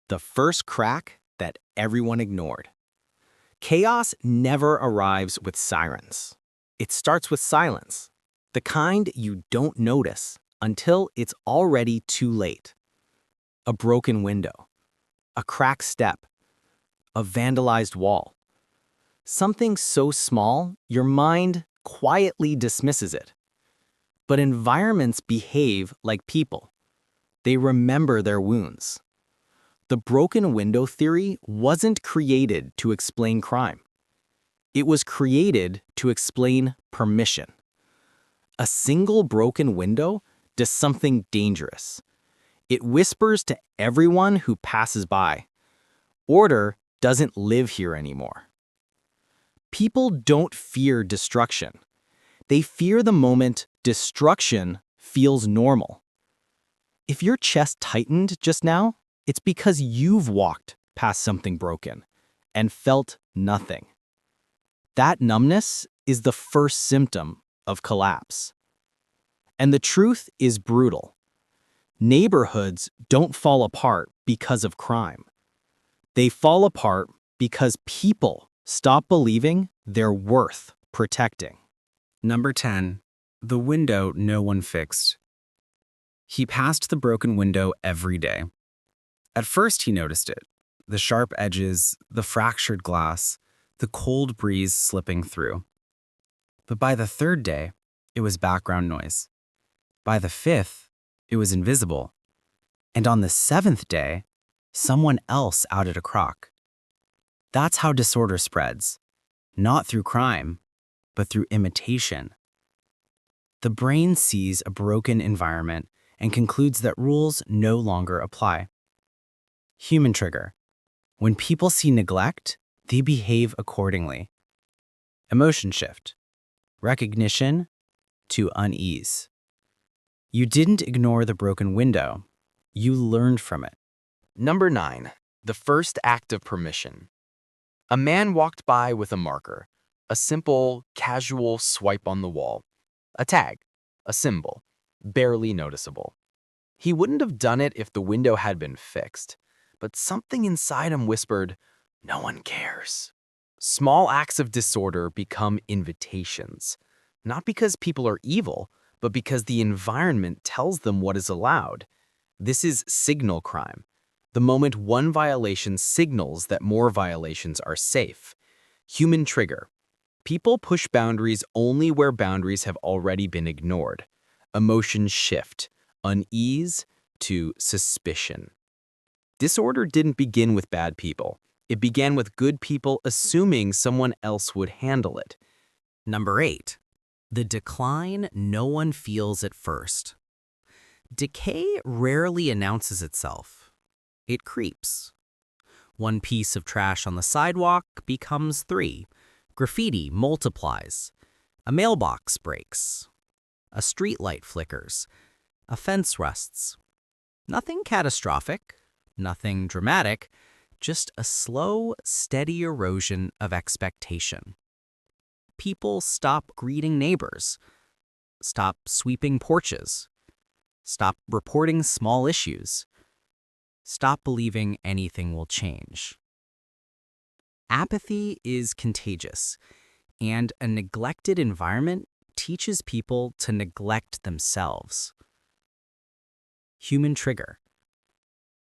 the first crack that everyone ignored. Chaos never arrives with sirens. It starts with silence, the kind you don't notice until it's already too late. A broken window, a cracked step, a vandalized wall. Something so small, your mind quietly dismisses it. But environments behave like people. They remember their wounds. The broken window theory wasn't created to explain crime. It was created to explain permission. A single broken window does something dangerous. It whispers to everyone who passes by, order doesn't live here anymore. People don't fear destruction. They fear the moment destruction feels normal. If your chest tightened just now, it's because you've walked past something broken and felt nothing. That numbness is the first symptom of collapse. And the truth is brutal. Neighborhoods don't fall apart because of crime. They fall apart because people stop believing they're worth protecting. Number 10. The window no one fixed. He passed the broken window every day. At first he noticed it, the sharp edges, the fractured glass, the cold breeze slipping through. But by the third day, it was background noise. By the fifth, it was invisible. And on the seventh day, someone else outed a crock. That's how disorder spreads, not through crime, but through imitation. The brain sees a broken environment and concludes that rules no longer apply. Human trigger. When people see neglect, they behave accordingly. Emotion shift. Recognition to unease. You didn't ignore the broken window. You learned from it. Number 9. The first act of permission. A man walked by with a marker, a simple, casual swipe on the wall. A tag, a symbol, barely noticeable. He wouldn't have done it if the window had been fixed, but something inside him whispered, "No one cares." Small acts of disorder become invitations, not because people are evil, but because the environment tells them what is allowed. This is signal crime, the moment one violation signals that more violations are safe. Human trigger. People push boundaries only where boundaries have already been ignored. Emotions shift, unease to suspicion. Disorder didn't begin with bad people. It began with good people assuming someone else would handle it. Number 8. The decline no one feels at first. Decay rarely announces itself. It creeps. One piece of trash on the sidewalk becomes 3. Graffiti multiplies. A mailbox breaks. A streetlight flickers. A fence rusts. Nothing catastrophic, nothing dramatic, just a slow, steady erosion of expectation. People stop greeting neighbors, stop sweeping porches, stop reporting small issues, stop believing anything will change. Apathy is contagious, and a neglected environment teaches people to neglect themselves. Human trigger.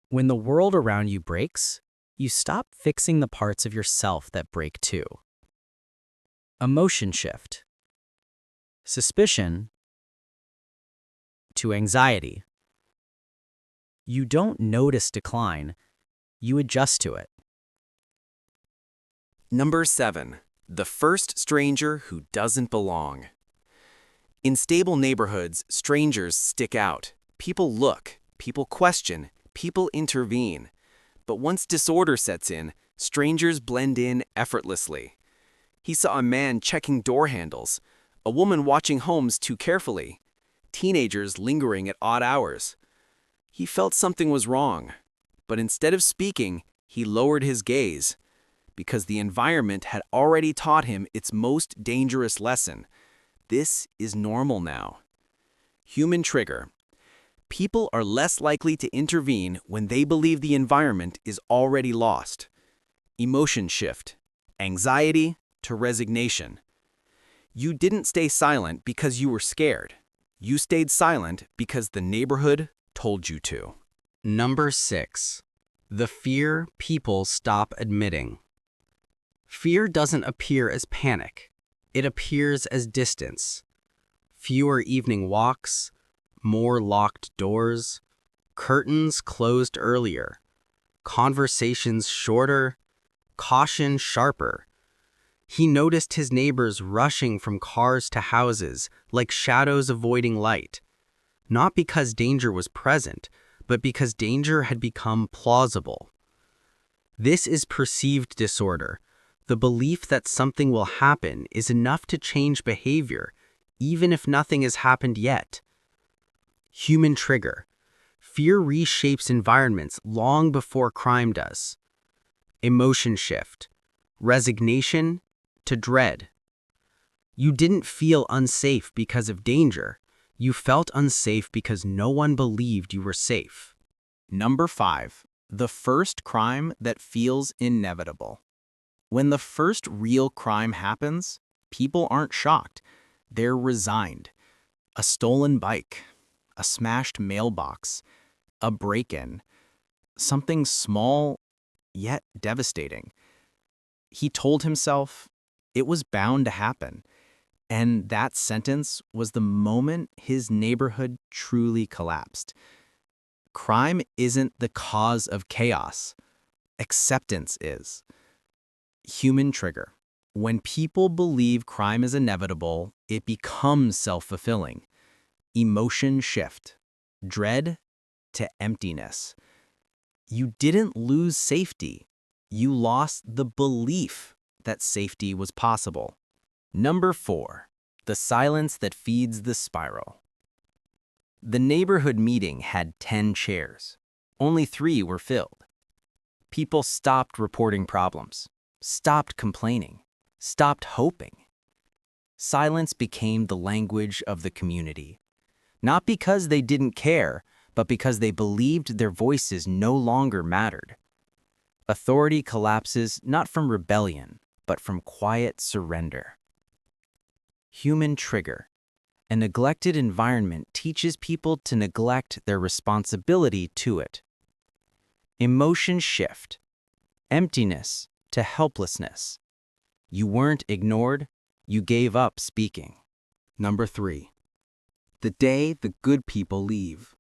When the world around you breaks, you stop fixing the parts of yourself that break too. Emotion shift. Suspicion to anxiety. You don't notice decline, you adjust to it. Number 7. The first stranger who doesn't belong. In stable neighborhoods, strangers stick out. People look, people question, people intervene. But once disorder sets in, strangers blend in effortlessly. He saw a man checking door handles, a woman watching homes too carefully, teenagers lingering at odd hours. He felt something was wrong, but instead of speaking, he lowered his gaze, because the environment had already taught him its most dangerous lesson. This is normal now. Human trigger. People are less likely to intervene when they believe the environment is already lost. Emotion shift. Anxiety to resignation. You didn't stay silent because you were scared. You stayed silent because the neighborhood told you to. Number 6. The fear people stop admitting. Fear doesn't appear as panic. It appears as distance. Fewer evening walks, more locked doors, curtains closed earlier, conversations shorter, caution sharper. He noticed his neighbors rushing from cars to houses like shadows avoiding light, not because danger was present, but because danger had become plausible. This is perceived disorder. The belief that something will happen is enough to change behavior, even if nothing has happened yet. Human trigger. Fear reshapes environments long before crime does. Emotion shift. Resignation to dread. You didn't feel unsafe because of danger. You felt unsafe because no one believed you were safe. Number 5. The first crime that feels inevitable. When the first real crime happens, people aren't shocked. They're resigned. A stolen bike, a smashed mailbox, a break-in, something small yet devastating. He told himself it was bound to happen, and that sentence was the moment his neighborhood truly collapsed. Crime isn't the cause of chaos. Acceptance is. Human trigger. When people believe crime is inevitable, it becomes self-fulfilling. Emotion shift. Dread to emptiness. You didn't lose safety. You lost the belief that safety was possible. Number 4. The silence that feeds the spiral. The neighborhood meeting had 10 chairs. Only 3 were filled. People stopped reporting problems, stopped complaining, stopped hoping. Silence became the language of the community. Not because they didn't care, but because they believed their voices no longer mattered. Authority collapses not from rebellion, but from quiet surrender. Human trigger. A neglected environment teaches people to neglect their responsibility to it. Emotion shift. Emptiness to helplessness. You weren't ignored, you gave up speaking. Number 3. The day the good people leave.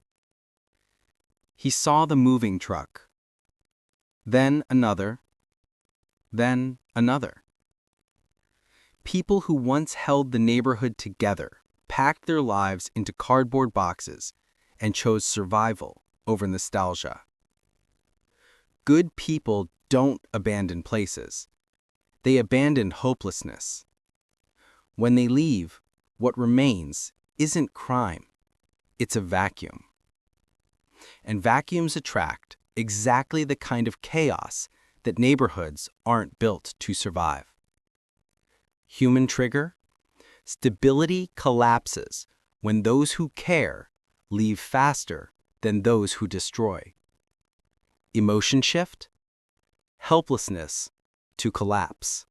He saw the moving truck. Then another. Then another. People who once held the neighborhood together packed their lives into cardboard boxes and chose survival over nostalgia. Good people don't abandon places. They abandon hopelessness. When they leave, what remains isn't crime. It's a vacuum. And vacuums attract exactly the kind of chaos that neighborhoods aren't built to survive. Human trigger. Stability collapses when those who care leave faster than those who destroy. Emotion shift. Helplessness to collapse.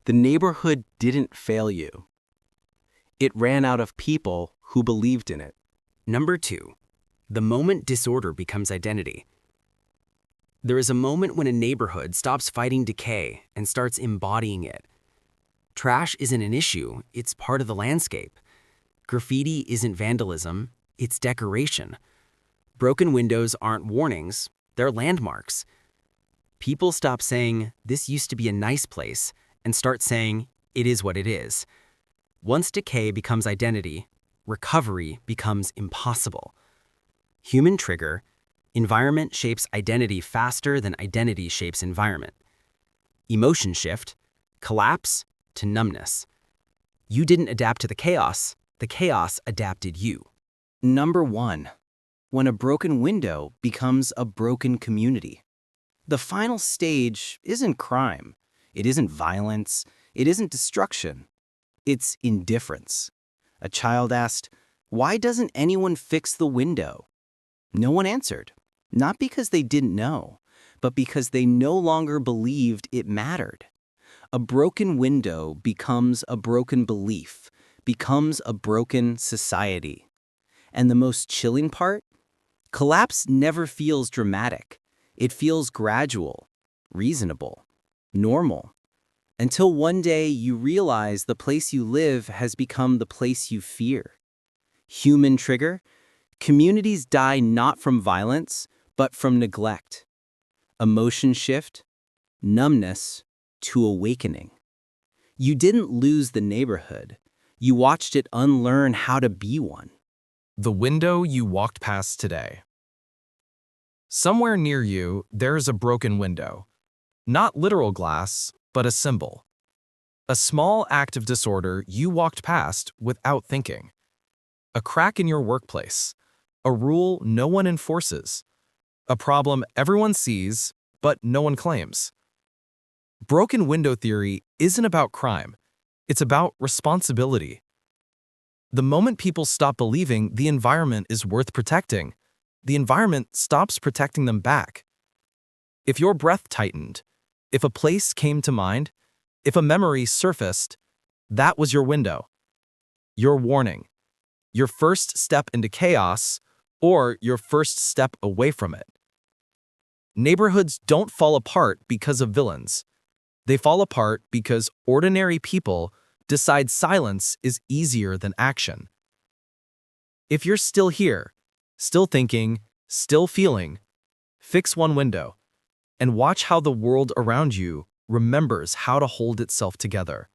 The neighborhood didn't fail you. It ran out of people who believed in it. Number 2. The moment disorder becomes identity. There is a moment when a neighborhood stops fighting decay and starts embodying it. Trash isn't an issue, it's part of the landscape. Graffiti isn't vandalism, it's decoration. Broken windows aren't warnings, they're landmarks. People stop saying, "This used to be a nice place," and start saying, "It is what it is." Once decay becomes identity, recovery becomes impossible. Human trigger. Environment shapes identity faster than identity shapes environment. Emotion shift. Collapse to numbness. You didn't adapt to the chaos adapted you. Number 1. When a broken window becomes a broken community. The final stage isn't crime. It isn't violence. It isn't destruction. It's indifference. A child asked, Why doesn't anyone fix the window? No one answered. Not because they didn't know, but because they no longer believed it mattered. A broken window becomes a broken belief, becomes a broken society. And the most chilling part? Collapse never feels dramatic. It feels gradual, reasonable, normal. Until one day you realize the place you live has become the place you fear. Human trigger? Communities die not from violence, but from neglect. Emotion shift? Numbness to awakening. You didn't lose the neighborhood. You watched it unlearn how to be one. The window you walked past today. Somewhere near you, there's a broken window. Not literal glass, but a symbol. A small act of disorder you walked past without thinking. A crack in your workplace. A rule no one enforces. A problem everyone sees, but no one claims. Broken window theory isn't about crime. It's about responsibility. The moment people stop believing the environment is worth protecting, the environment stops protecting them back. If your breath tightened, if a place came to mind, if a memory surfaced, that was your window. Your warning. Your first step into chaos, or your first step away from it. Neighborhoods don't fall apart because of villains. They fall apart because ordinary people decide silence is easier than action. If you're still here, still thinking, still feeling, fix one window and watch how the world around you remembers how to hold itself together.